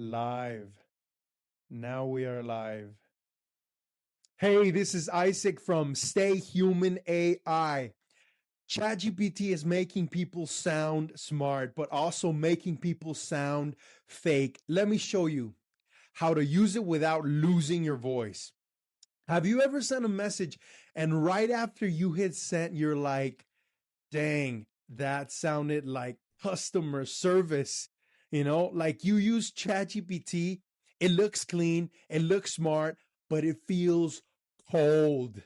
Live. Now we are live. Hey, this is Isaac from Stay Human AI. ChatGPT is making people sound smart, but also making people sound fake. Let me show you how to use it without losing your voice. Have you ever sent a message and right after you hit send, you're like, dang, that sounded like customer service. Like you use ChatGPT, it looks clean, it looks smart, but it feels cold.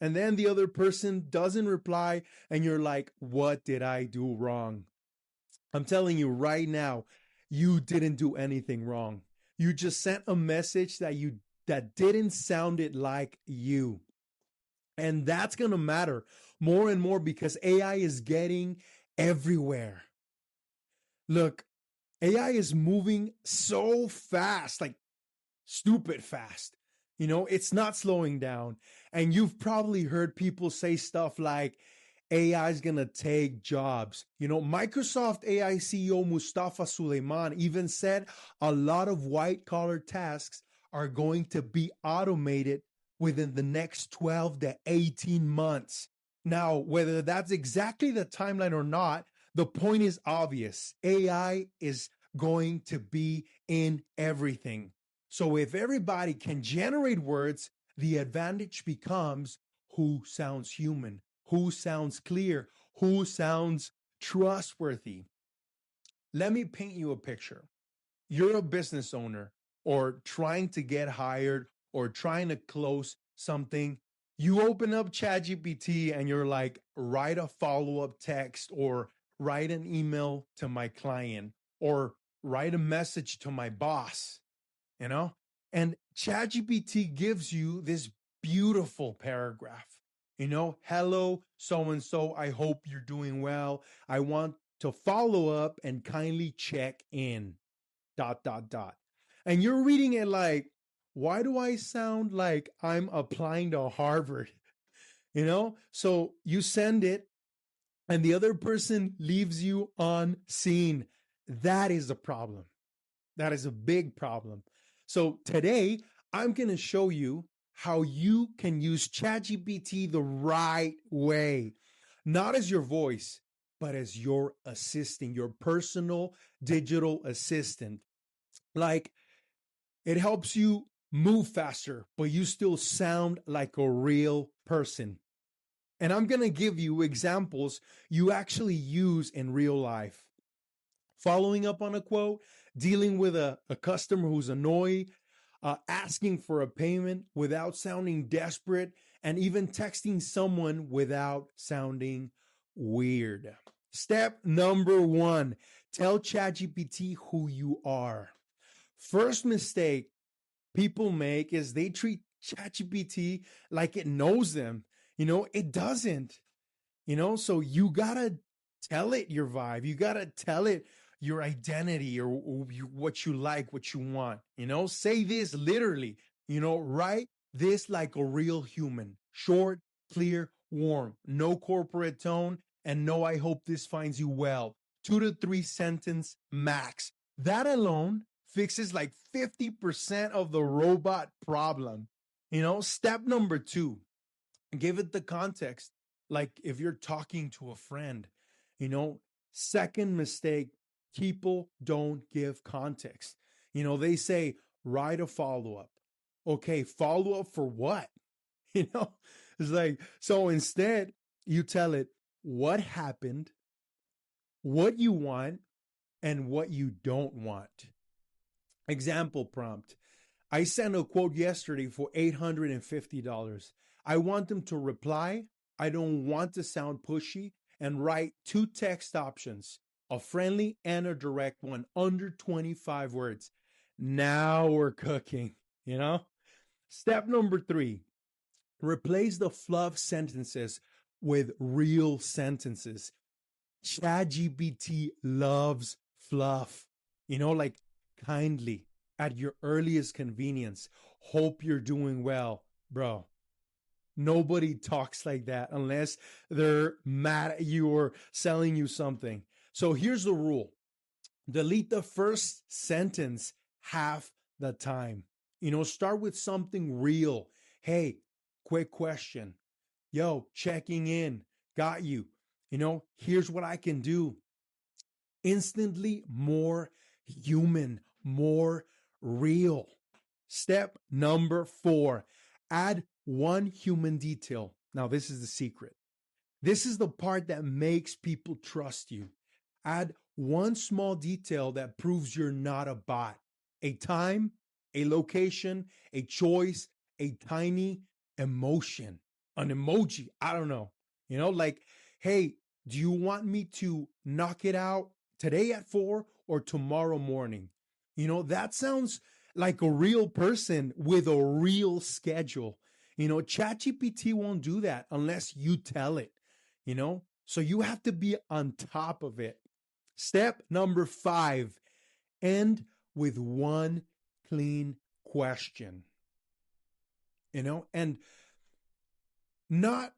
And then the other person doesn't reply, and you're like, what did I do wrong? I'm telling you right now, you didn't do anything wrong. You just sent a message that didn't sound it like you. And that's going to matter more and more because AI is getting everywhere. Look, AI is moving so fast, like stupid fast. It's not slowing down. And you've probably heard people say stuff like AI is going to take jobs. Microsoft AI CEO Mustafa Suleyman even said a lot of white collar tasks are going to be automated within the next 12 to 18 months. Now, whether that's exactly the timeline or not, the point is obvious. AI is going to be in everything. So if everybody can generate words, the advantage becomes who sounds human, who sounds clear, who sounds trustworthy. Let me paint you a picture. You're a business owner or trying to get hired or trying to close something. You open up ChatGPT and you're like, write a follow up text or write an email to my client or write a message to my boss, you know? And ChatGPT gives you this beautiful paragraph. Hello, so and so. I hope you're doing well. I want to follow up and kindly check in. Dot, dot, dot. And you're reading it like, why do I sound like I'm applying to Harvard? So you send it and the other person leaves you unseen. That is a problem. That is a big problem. So today, I'm going to show you how you can use ChatGPT the right way, not as your voice, but as your assistant, your personal digital assistant. Like it helps you move faster, but you still sound like a real person. And I'm going to give you examples you actually use in real life. Following up on a quote, dealing with a customer who's annoyed, asking for a payment without sounding desperate, and even texting someone without sounding weird. Step number one, tell ChatGPT who you are. First mistake people make is they treat ChatGPT like it knows them. It doesn't. So you gotta tell it your vibe. You gotta tell it your identity or what you like, what you want. Say this literally. Write this like a real human. Short, clear, warm. No corporate tone, and no, I hope this finds you well. 2 to 3 sentence max. That alone fixes like 50% of the robot problem. Step number two, give it the context. Like if you're talking to a friend, second mistake, people don't give context. They say, write a follow up. Okay, follow up for what? You know, it's like, so instead, you tell it what happened, what you want, and what you don't want. Example prompt. I sent a quote yesterday for $850. I want them to reply. I don't want to sound pushy and write 2 text options, a friendly and a direct one under 25 words. Now we're cooking. Step number 3, replace the fluff sentences with real sentences. ChatGPT loves fluff, like kindly, at your earliest convenience. Hope you're doing well, bro. Nobody talks like that unless they're mad at you or selling you something. So here's the rule, delete the first sentence half the time. Start with something real. Hey, quick question. Yo, checking in. Got you. Here's what I can do. Instantly more human, more real. Step number 4, add one human detail. Now, this is the secret. This is the part that makes people trust you. Add one small detail that proves you're not a bot. A time, a location, a choice, a tiny emotion, an emoji. I don't know. Like, hey, do you want me to knock it out today at 4 or tomorrow morning? That sounds like a real person with a real schedule. ChatGPT won't do that unless you tell it. So you have to be on top of it. Step number 5, end with one clean question. And not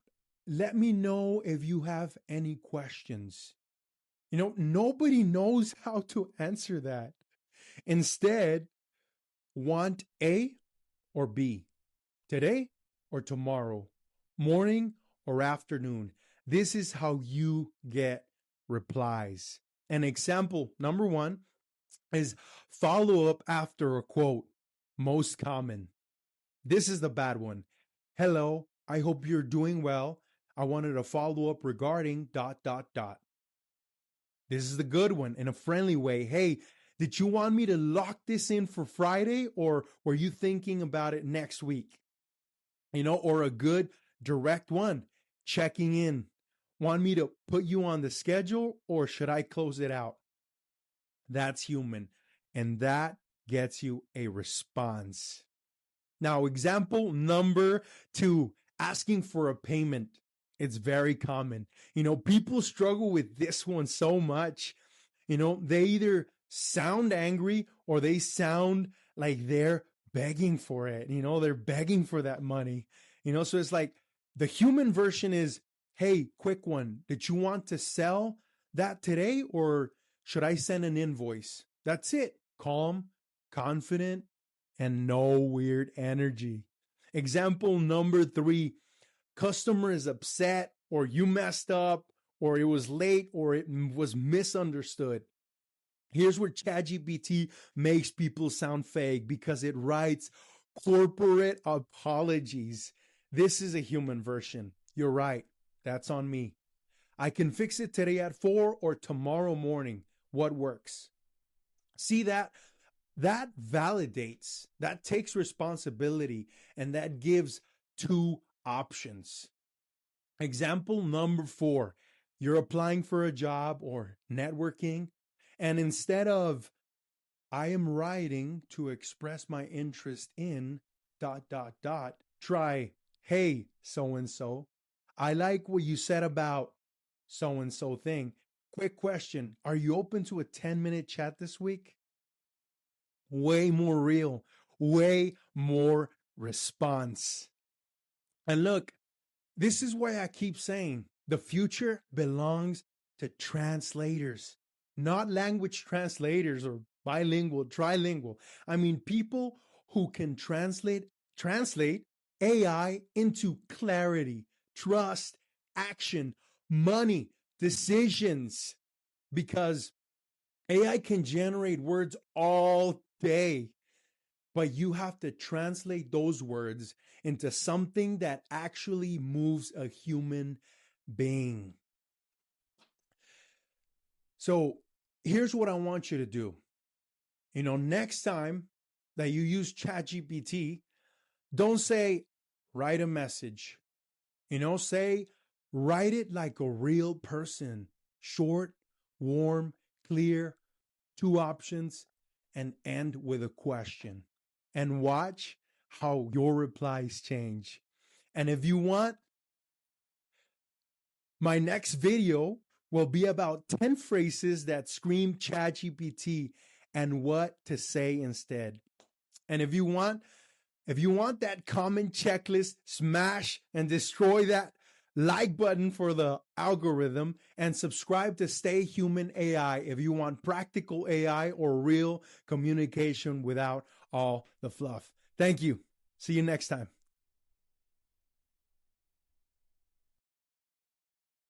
let me know if you have any questions. Nobody knows how to answer that. Instead, want A or B, today or tomorrow, morning or afternoon. This is how you get replies. An example number 1 is follow up after a quote. Most common. This is the bad one. Hello, I hope you're doing well. I wanted to follow up regarding ... This is the good one in a friendly way. Hey, did you want me to lock this in for Friday or were you thinking about it next week? Or a good direct one, checking in. Want me to put you on the schedule or should I close it out? That's human. And that gets you a response. Now, example number 2, asking for a payment. It's very common. People struggle with this one so much. They either sound angry or they sound like they're begging for it. They're begging for that money. So it's like the human version is, hey, quick one. Did you want to sell that today or should I send an invoice? That's it. Calm, confident, and no weird energy. Example number 3, customer is upset or you messed up or it was late or it was misunderstood. Here's where ChatGPT makes people sound fake because it writes corporate apologies. This is a human version. You're right. That's on me. I can fix it today at 4 or tomorrow morning. What works? See that? That validates, that takes responsibility, and that gives 2 options. Example number 4, you're applying for a job or networking, and instead of, I am writing to express my interest in ... try, hey, so-and-so, I like what you said about so-and-so thing. Quick question, are you open to a 10-minute chat this week? Way more real, way more response. And look, this is why I keep saying the future belongs to translators, not language translators or bilingual, trilingual. I mean, people who can translate AI into clarity, trust, action, money, decisions, because AI can generate words all day, but you have to translate those words into something that actually moves a human being. So here's what I want you to do. Next time that you use ChatGPT, don't say, write a message. Say, write it like a real person. Short, warm, clear, 2 options, and end with a question. And watch how your replies change. And if you want, my next video will be about 10 phrases that scream ChatGPT and what to say instead. And if you want that comment checklist, smash and destroy that like button for the algorithm, and subscribe to Stay Human AI if you want practical AI or real communication without all the fluff. Thank you. See you next time.